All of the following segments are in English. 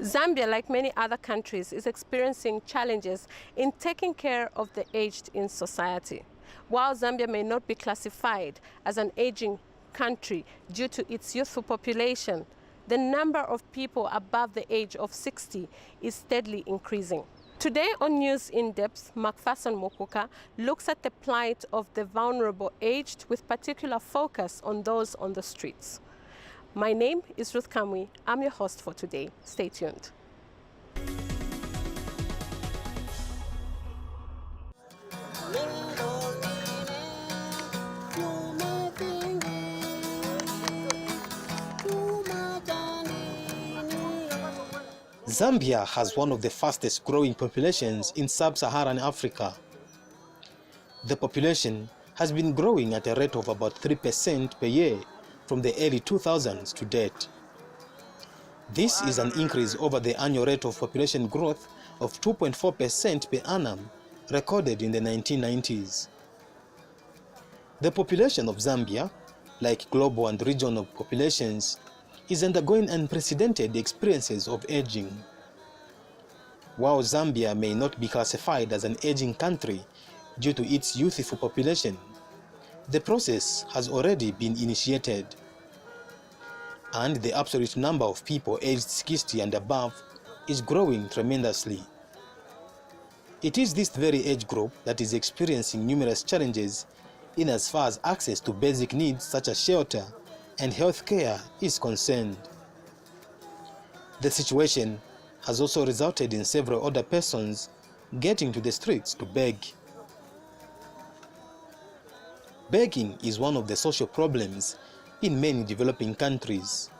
Zambia, like many other countries, is experiencing challenges in taking care of the aged in society. While Zambia may not be classified as an aging country due to its youthful population, the number of people above the age of 60 is steadily increasing. Today on News in Depth, Macpherson Mokuka looks at the plight of the vulnerable aged with particular focus on those on the streets. My name is Ruth Kamwi. I'm your host for today. Stay tuned. Zambia has one of the fastest growing populations in Sub-Saharan Africa. The population has been growing at a rate of about 3% per year from the early 2000s to date. This is an increase over the annual rate of population growth of 2.4% per annum recorded in the 1990s. The population of Zambia, like global and regional populations, is undergoing unprecedented experiences of aging. While Zambia may not be classified as an aging country due to its youthful population, the process has already been initiated, and the absolute number of people aged 60 and above is growing tremendously. It is this very age group that is experiencing numerous challenges in as far as access to basic needs such as shelter and health care is concerned. The situation has also resulted in several older persons getting to the streets to beg. Begging is one of the social problems in many developing countries.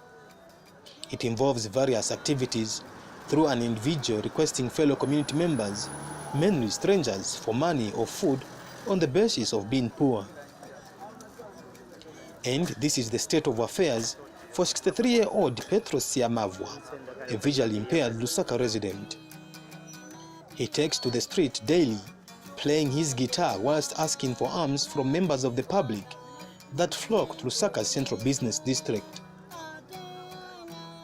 It involves various activities through an individual requesting fellow community members, mainly strangers, for money or food on the basis of being poor. And this is the state of affairs for 63-year-old Petros Siamavwa, a visually impaired Lusaka resident. He takes to the street daily, playing his guitar whilst asking for alms from members of the public that flock to Lusaka's central business district.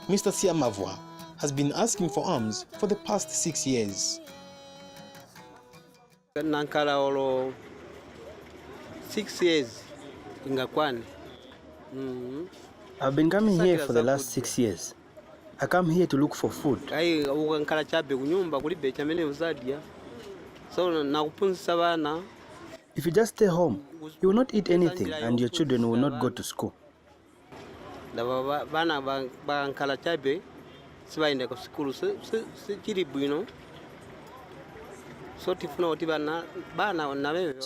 Mr. Siamavwa has been asking for alms for the past 6 years. 6 years ingakwane. I've been coming here for the last 6 years. I come here to look for food. If you just stay home, you will not eat anything and your children will not go to school. So I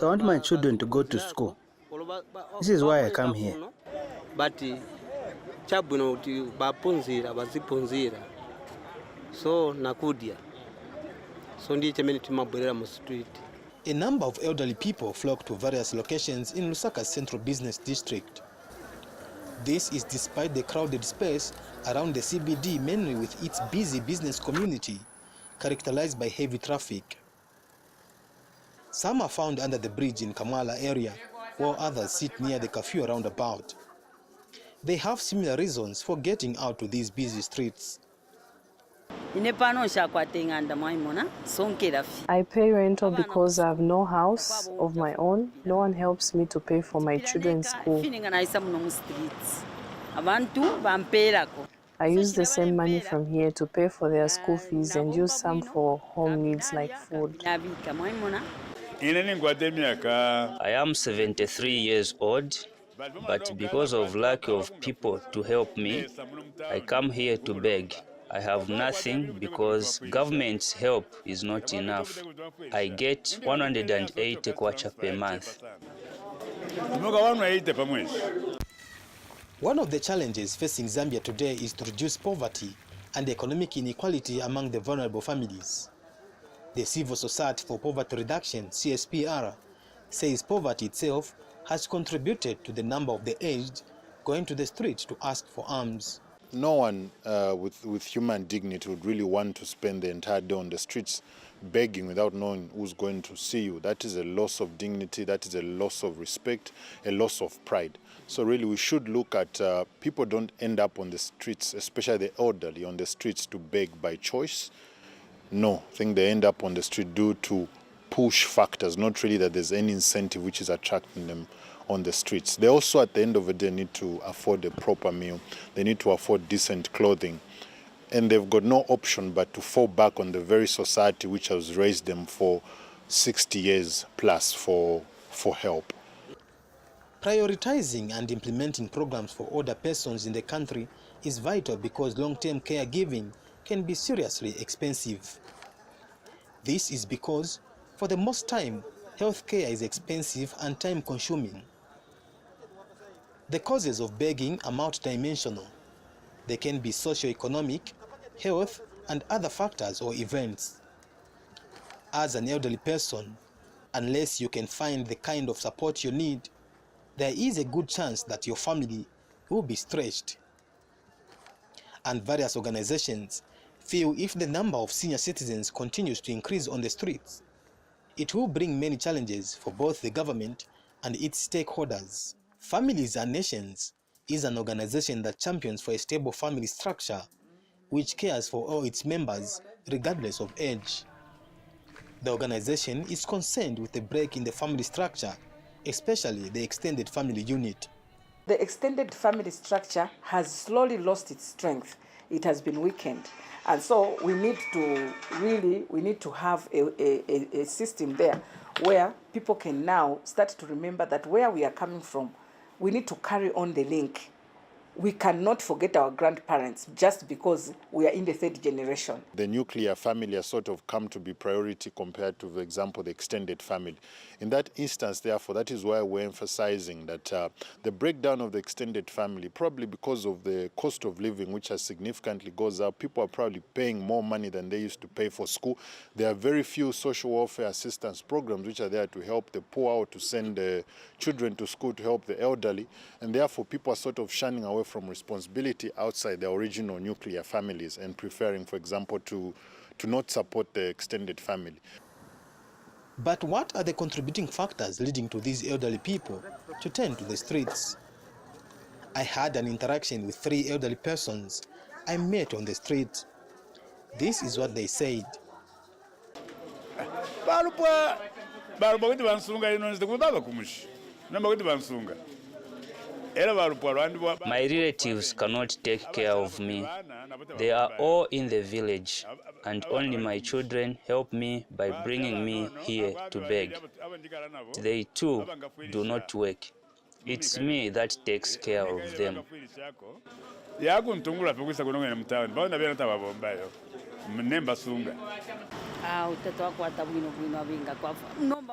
want my children to go to school. This is why I come here. But so nakudia. So street. A number of elderly people flock to various locations in Lusaka's central business district. This is despite the crowded space around the CBD, mainly with its busy business community, characterized by heavy traffic. Some are found under the bridge in Kamala area, while others sit near the curfew roundabout. They have similar reasons for getting out to these busy streets. I pay rental because I have no house of my own. No one helps me to pay for my children's school. I use the same money from here to pay for their school fees and use some for home needs like food. I am 73 years old, but because of lack of people to help me, I come here to beg. I have nothing because government's help is not enough. I get 180 kwacha per month. One of the challenges facing Zambia today is to reduce poverty and economic inequality among the vulnerable families. The Civil Society for Poverty Reduction, CSPR, says poverty itself has contributed to the number of the aged going to the street to ask for alms. No one with human dignity would really want to spend the entire day on the streets begging without knowing who's going to see you. That is a loss of dignity, that is a loss of respect, a loss of pride. So really we should look at people don't end up on the streets, especially the elderly on the streets to beg by choice. No, I think they end up on the street due to push factors, not really that there's any incentive which is attracting them on the streets. They also at the end of the day need to afford a proper meal. They need to afford decent clothing. And they've got no option but to fall back on the very society which has raised them for 60 years plus for help. Prioritizing and implementing programs for older persons in the country is vital because long-term caregiving can be seriously expensive. This is because, for the most time, healthcare is expensive and time-consuming. The causes of begging are multidimensional. They can be socio-economic, health, and other factors or events. As an elderly person, unless you can find the kind of support you need, there is a good chance that your family will be stretched. And various organizations feel if the number of senior citizens continues to increase on the streets, it will bring many challenges for both the government and its stakeholders. Families and Nations is an organization that champions for a stable family structure which cares for all its members regardless of age. The organization is concerned with a break in the family structure, especially the extended family unit. The extended family structure has slowly lost its strength. It has been weakened. And so we need to have a system there where people can now start to remember that where we are coming from, we need to carry on the link. We cannot forget our grandparents just because we are in the third generation. The nuclear family has sort of come to be priority compared to, for example, the extended family. In that instance, therefore, that is why we're emphasizing that the breakdown of the extended family, probably because of the cost of living, which has significantly goes up, people are probably paying more money than they used to pay for school. There are very few social welfare assistance programs which are there to help the poor out, to send the children to school, to help the elderly, and therefore people are sort of shunning away from responsibility outside their original nuclear families and preferring, for example, to not support the extended family. But what are the contributing factors leading to these elderly people to turn to the streets? I had an interaction with 3 elderly persons I met on the street. This is what they said. My relatives cannot take care of me. They are all in the village, and only my children help me by bringing me here to beg. They too do not work. It's me that takes care of them. I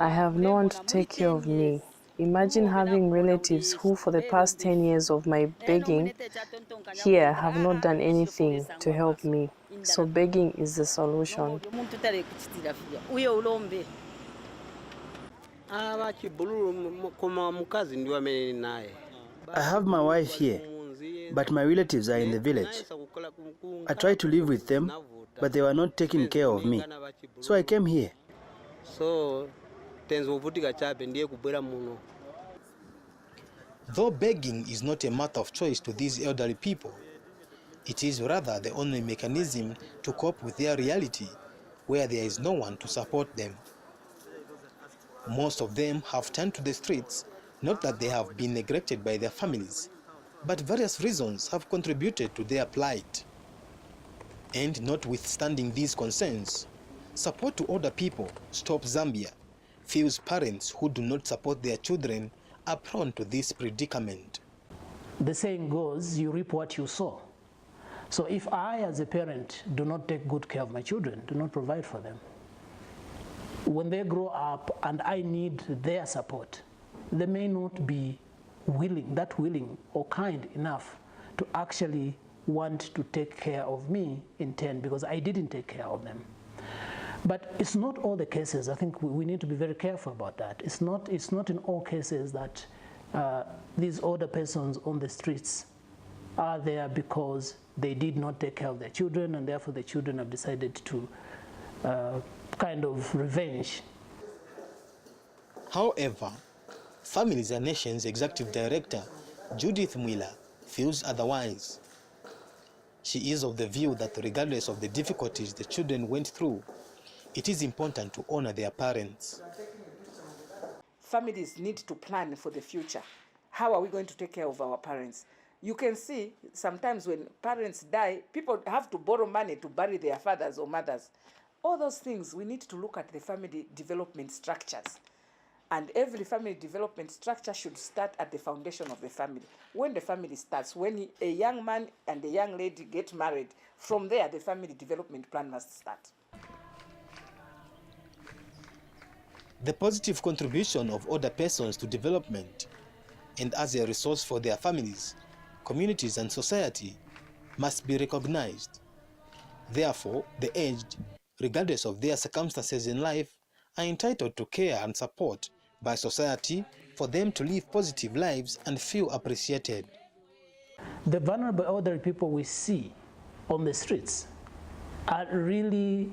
have no one to take care of me. Imagine having relatives who, for the past 10 years of my begging here, have not done anything to help me. So begging is the solution. I have my wife here, but my relatives are in the village. I tried to live with them, but they were not taking care of me. So I came here. Though begging is not a matter of choice to these elderly people, it is rather the only mechanism to cope with their reality, where there is no one to support them. Most of them have turned to the streets, not that they have been neglected by their families, but various reasons have contributed to their plight. And notwithstanding these concerns, Support to Older People, Stop Zambia, feels parents who do not support their children are prone to this predicament. The saying goes, you reap what you sow. So if I, as a parent, do not take good care of my children, do not provide for them, when they grow up and I need their support, they may not be willing or kind enough to actually want to take care of me in turn, because I didn't take care of them. But it's not all the cases. I think we need to be very careful about that. It's not in all cases that these older persons on the streets are there because they did not take care of their children, and therefore the children have decided to kind of revenge. However, Families and Nations Executive Director Judith Mwila feels otherwise. She is of the view that regardless of the difficulties the children went through, it is important to honor their parents. Families need to plan for the future. How are we going to take care of our parents? You can see sometimes when parents die, people have to borrow money to bury their fathers or mothers. All those things, we need to look at the family development structures. And every family development structure should start at the foundation of the family. When the family starts, when a young man and a young lady get married, from there the family development plan must start. The positive contribution of older persons to development and as a resource for their families, communities and society must be recognized. Therefore, the aged, regardless of their circumstances in life, are entitled to care and support by society for them to live positive lives and feel appreciated. The vulnerable elderly people we see on the streets are really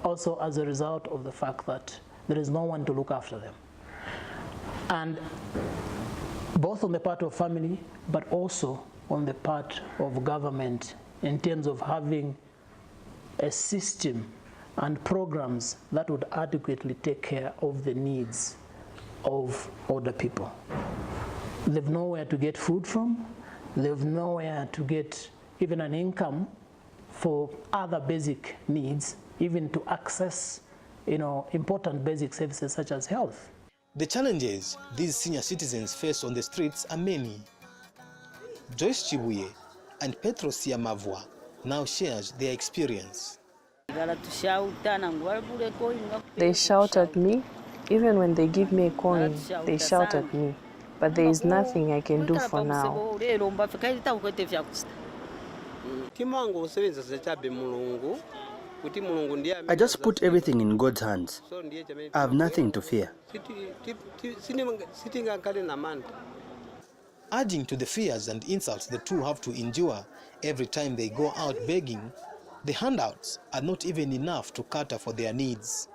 also as a result of the fact that there is no one to look after them. And both on the part of family, but also on the part of government in terms of having a system and programs that would adequately take care of the needs of older people. They've nowhere to get food from, they've nowhere to get even an income for other basic needs, even to access, important basic services such as health. The challenges these senior citizens face on the streets are many. Joyce Chibuye and Petros Siamavwa now shares their experience. They shout at me. Even when they give me a coin, they shout at me. But there is nothing I can do for now. I just put everything in God's hands. I have nothing to fear. Adding to the fears and insults the two have to endure every time they go out begging, the handouts are not even enough to cater for their needs.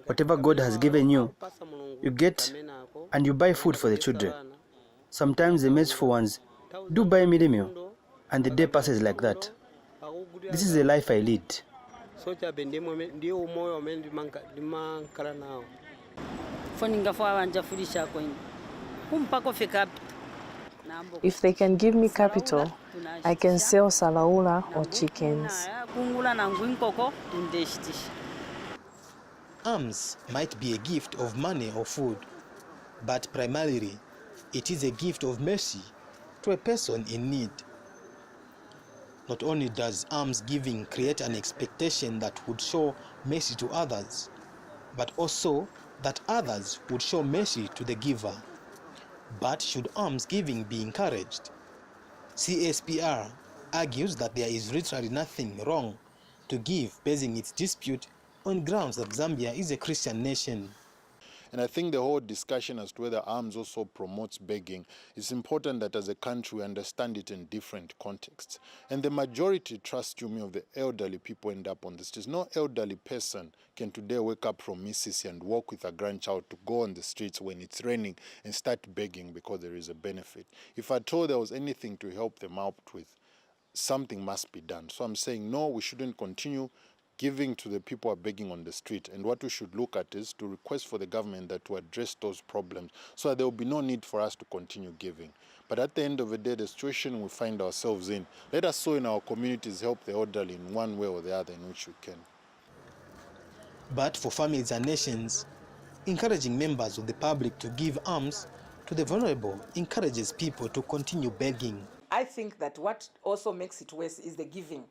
Whatever God has given you, you get and you buy food for the children. Sometimes the merciful ones do buy me meal, and the day passes like that. This is the life I lead. If they can give me capital, I can sell salaula or chickens. Alms might be a gift of money or food, but primarily it is a gift of mercy to a person in need. Not only does alms giving create an expectation that would show mercy to others, but also that others would show mercy to the giver. But should alms giving be encouraged? CSPR argues that there is literally nothing wrong to give, basing its dispute on grounds that Zambia is a Christian nation. And I think the whole discussion as to whether alms also promotes begging, it's important that as a country we understand it in different contexts. And the majority, trust you me, of the elderly people end up on the streets. No elderly person can today wake up from Mississippi and walk with a grandchild to go on the streets when it's raining and start begging because there is a benefit. If I told there was anything to help them out with, something must be done. So I'm saying, no, we shouldn't continue giving to the people who are begging on the street. And what we should look at is to request for the government that to address those problems so that there will be no need for us to continue giving. But at the end of the day, the situation we find ourselves in, let us so in our communities help the elderly in one way or the other in which we can. But for families and nations, encouraging members of the public to give alms to the vulnerable encourages people to continue begging. I think that what also makes it worse is the giving.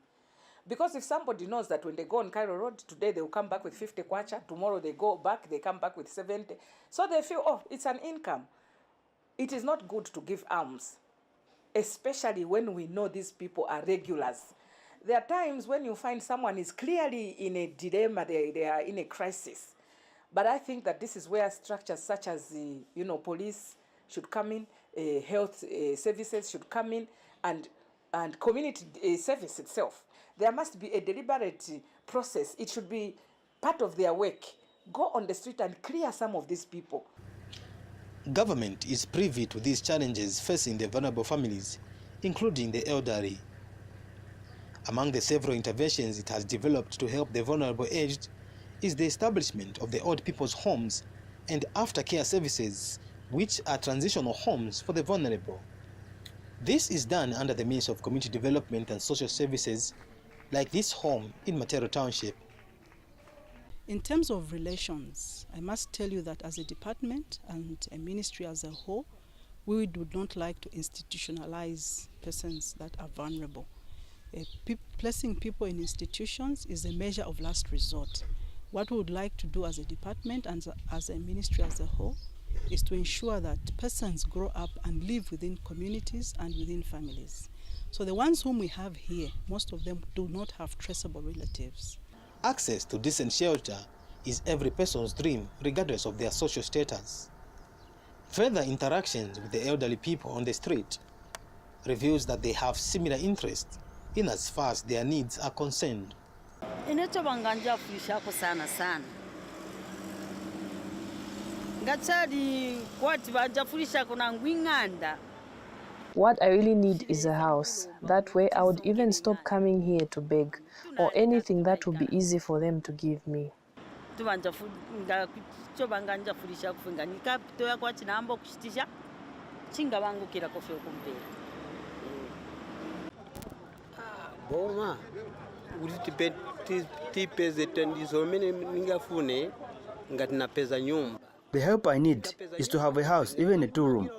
Because if somebody knows that when they go on Cairo Road, today they will come back with 50 kwacha, tomorrow they go back, they come back with 70. So they feel, oh, it's an income. It is not good to give alms, especially when we know these people are regulars. There are times when you find someone is clearly in a dilemma, they are in a crisis. But I think that this is where structures such as police should come in, health services should come in, and community service itself. There must be a deliberate process. It should be part of their work. Go on the street and clear some of these people. Government is privy to these challenges facing the vulnerable families, including the elderly. Among the several interventions it has developed to help the vulnerable aged is the establishment of the old people's homes and aftercare services, which are transitional homes for the vulnerable. This is done under the means of community development and social services, like this home in Matero Township. In terms of relations, I must tell you that as a department and a ministry as a whole, we would not like to institutionalize persons that are vulnerable. Placing people in institutions is a measure of last resort. What we would like to do as a department and as a ministry as a whole is to ensure that persons grow up and live within communities and within families. So the ones whom we have here, most of them do not have traceable relatives. Access to decent shelter is every person's dream, regardless of their social status. Further interactions with the elderly people on the street reveals that they have similar interests in as far as their needs are concerned. What I really need is a house. That way I would even stop coming here to beg, or anything that would be easy for them to give me. Boma The help I need is to have a house, even a 2-room.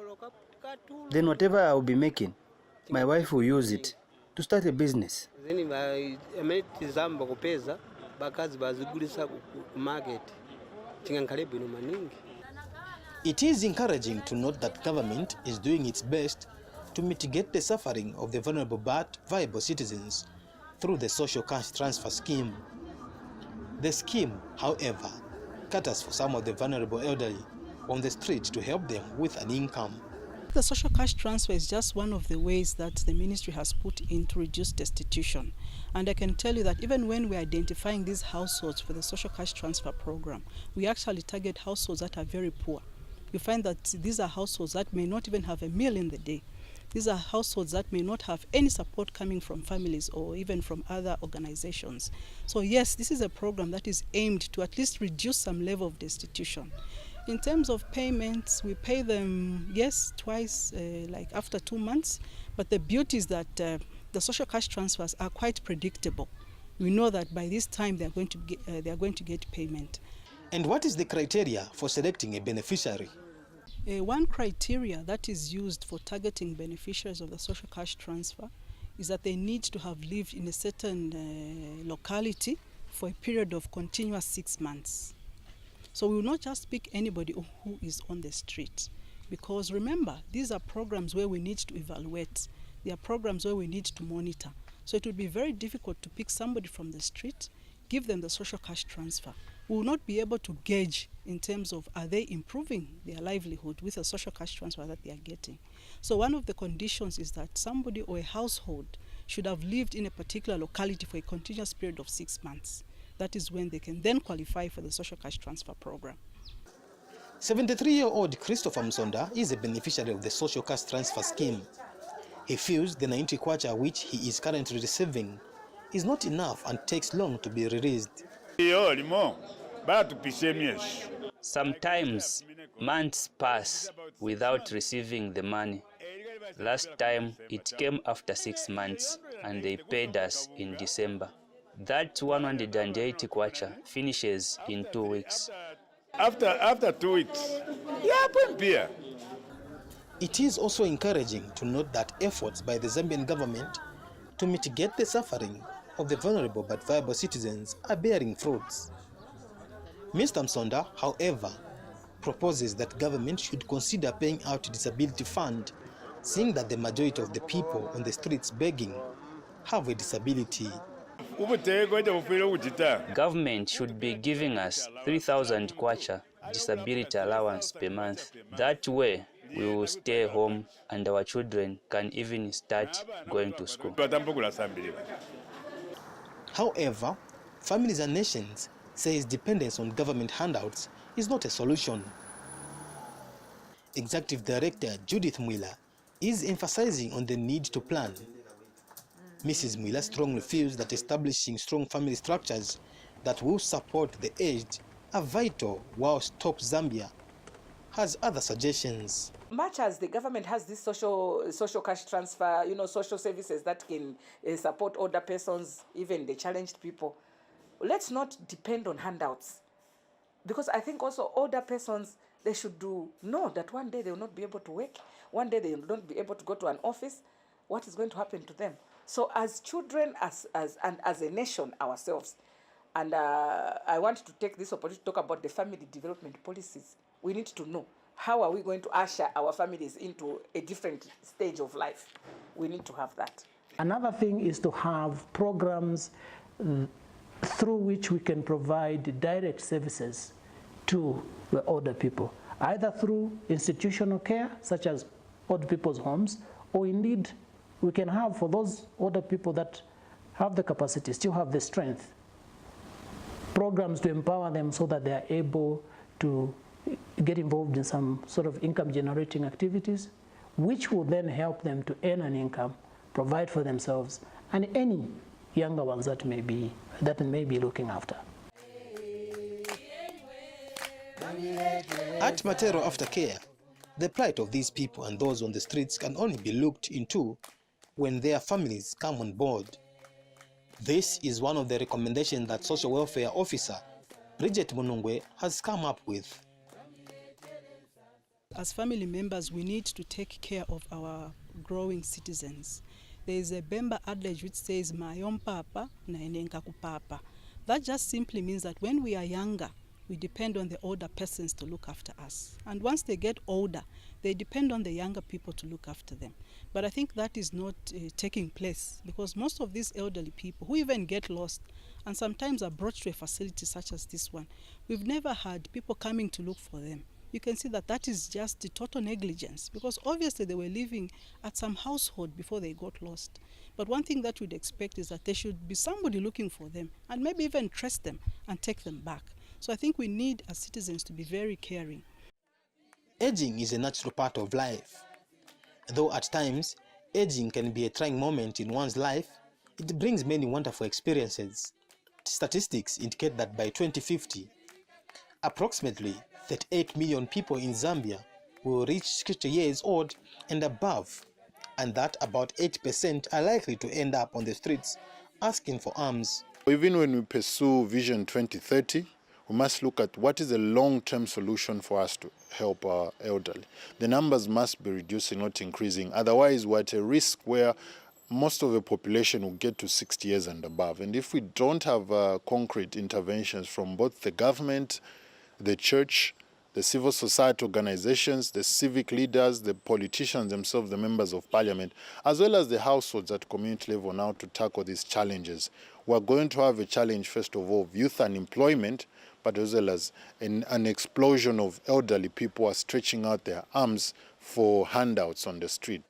Then whatever I will be making, my wife will use it to start a business. It is encouraging to note that government is doing its best to mitigate the suffering of the vulnerable but viable citizens through the social cash transfer scheme. The scheme, however, caters for some of the vulnerable elderly on the street to help them with an income. The social cash transfer is just one of the ways that the ministry has put in to reduce destitution. And I can tell you that even when we're identifying these households for the social cash transfer program, we actually target households that are very poor. You find that these are households that may not even have a meal in the day. These are households that may not have any support coming from families or even from other organizations. So yes, this is a program that is aimed to at least reduce some level of destitution. In terms of payments, we pay them, yes, twice, like after 2 months. But the beauty is that the social cash transfers are quite predictable. We know that by this time they are going to get payment. And what is the criteria for selecting a beneficiary? One criteria that is used for targeting beneficiaries of the social cash transfer is that they need to have lived in a certain locality for a period of continuous 6 months. So we will not just pick anybody who is on the street, because remember, these are programs where we need to evaluate. They are programs where we need to monitor. So it would be very difficult to pick somebody from the street, give them the social cash transfer. We will not be able to gauge in terms of are they improving their livelihood with a social cash transfer that they are getting. So one of the conditions is that somebody or a household should have lived in a particular locality for a continuous period of 6 months. That is when they can then qualify for the social cash transfer program. 73-year-old Christopher Msonda is a beneficiary of the social cash transfer scheme. He feels the 90 kwacha which he is currently receiving is not enough and takes long to be released. Sometimes months pass without receiving the money. Last time it came after 6 months and they paid us in December. That 180 kwacha finishes in 2 weeks. After 2 weeks, yeah, It is also encouraging to note that efforts by the Zambian government to mitigate the suffering of the vulnerable but viable citizens are bearing fruits. Mr. Msonda, however, proposes that government should consider paying out a disability fund, seeing that the majority of the people on the streets begging have a disability. Government should be giving us 3,000 kwacha disability allowance per month. That way we will stay home and our children can even start going to school. However, Families and Nations says dependence on government handouts is not a solution. Executive Director Judith Mwila is emphasizing on the need to plan. Mrs. Mwila strongly feels that establishing strong family structures that will support the aged are vital, whilst Top Zambia has other suggestions. Much as the government has this social cash transfer, social services that can support older persons, even the challenged people, let's not depend on handouts. Because I think also older persons, they should know that one day they will not be able to work, one day they will not be able to go to an office. What is going to happen to them? So as children, and as a nation ourselves, and I want to take this opportunity to talk about the family development policies. We need to know, how are we going to usher our families into a different stage of life? We need to have that. Another thing is to have programs through which we can provide direct services to the older people, either through institutional care, such as old people's homes, or indeed we can have, for those older people that have the capacity, still have the strength, programs to empower them so that they are able to get involved in some sort of income generating activities, which will then help them to earn an income, provide for themselves, and any younger ones that may be looking after. At Matero Aftercare, the plight of these people and those on the streets can only be looked into when their families come on board. This is one of the recommendations that Social Welfare Officer Bridget Munungwe has come up with. As family members, we need to take care of our growing citizens. There is a Bemba adage which says, "Mayom papa na enenka kupapa." That just simply means that when we are younger, we depend on the older persons to look after us. And once they get older, they depend on the younger people to look after them. But I think that is not taking place, because most of these elderly people who even get lost and sometimes are brought to a facility such as this one, we've never had people coming to look for them. You can see that that is just the total negligence, because obviously they were living at some household before they got lost. But one thing that we'd expect is that there should be somebody looking for them and maybe even trace them and take them back. So I think we need as citizens to be very caring. Aging is a natural part of life. Though at times, aging can be a trying moment in one's life, it brings many wonderful experiences. Statistics indicate that by 2050, approximately 38 million people in Zambia will reach 60 years old and above, and that about 8% are likely to end up on the streets asking for alms. Even when we pursue Vision 2030, we must look at what is a long-term solution for us to help our elderly. The numbers must be reducing, not increasing. Otherwise, we're at a risk where most of the population will get to 60 years and above. And if we don't have concrete interventions from both the government, the church, the civil society organizations, the civic leaders, the politicians themselves, the members of parliament, as well as the households at community level now to tackle these challenges, we're going to have a challenge, first of all, of youth unemployment, but as well as an explosion of elderly people who are stretching out their arms for handouts on the street.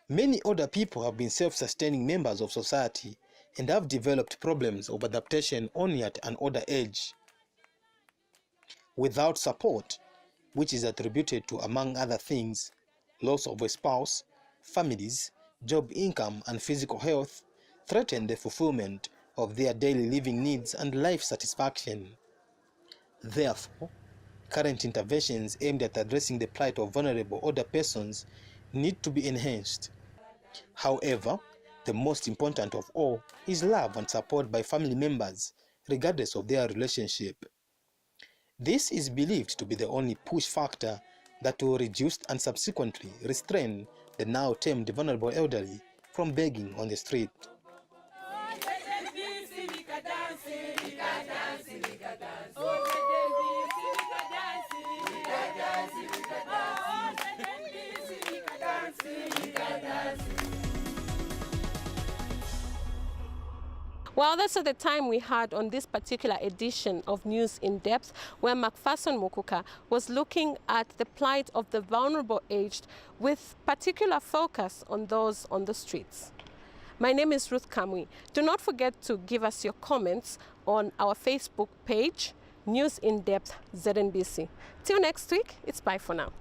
Many older people have been self-sustaining members of society and have developed problems of adaptation only at an older age. Without support, which is attributed to, among other things, loss of a spouse, families, job income, and physical health, threaten the fulfillment of their daily living needs and life satisfaction. Therefore, current interventions aimed at addressing the plight of vulnerable older persons need to be enhanced. However, the most important of all is love and support by family members, regardless of their relationship. This is believed to be the only push factor that will reduce and subsequently restrain the now termed vulnerable elderly from begging on the street. Well, that's all the time we had on this particular edition of News in Depth, where Macpherson Mukuka was looking at the plight of the vulnerable aged with particular focus on those on the streets. My name is Ruth Kamwi. Do not forget to give us your comments on our Facebook page, News in Depth ZNBC. Till next week, it's bye for now.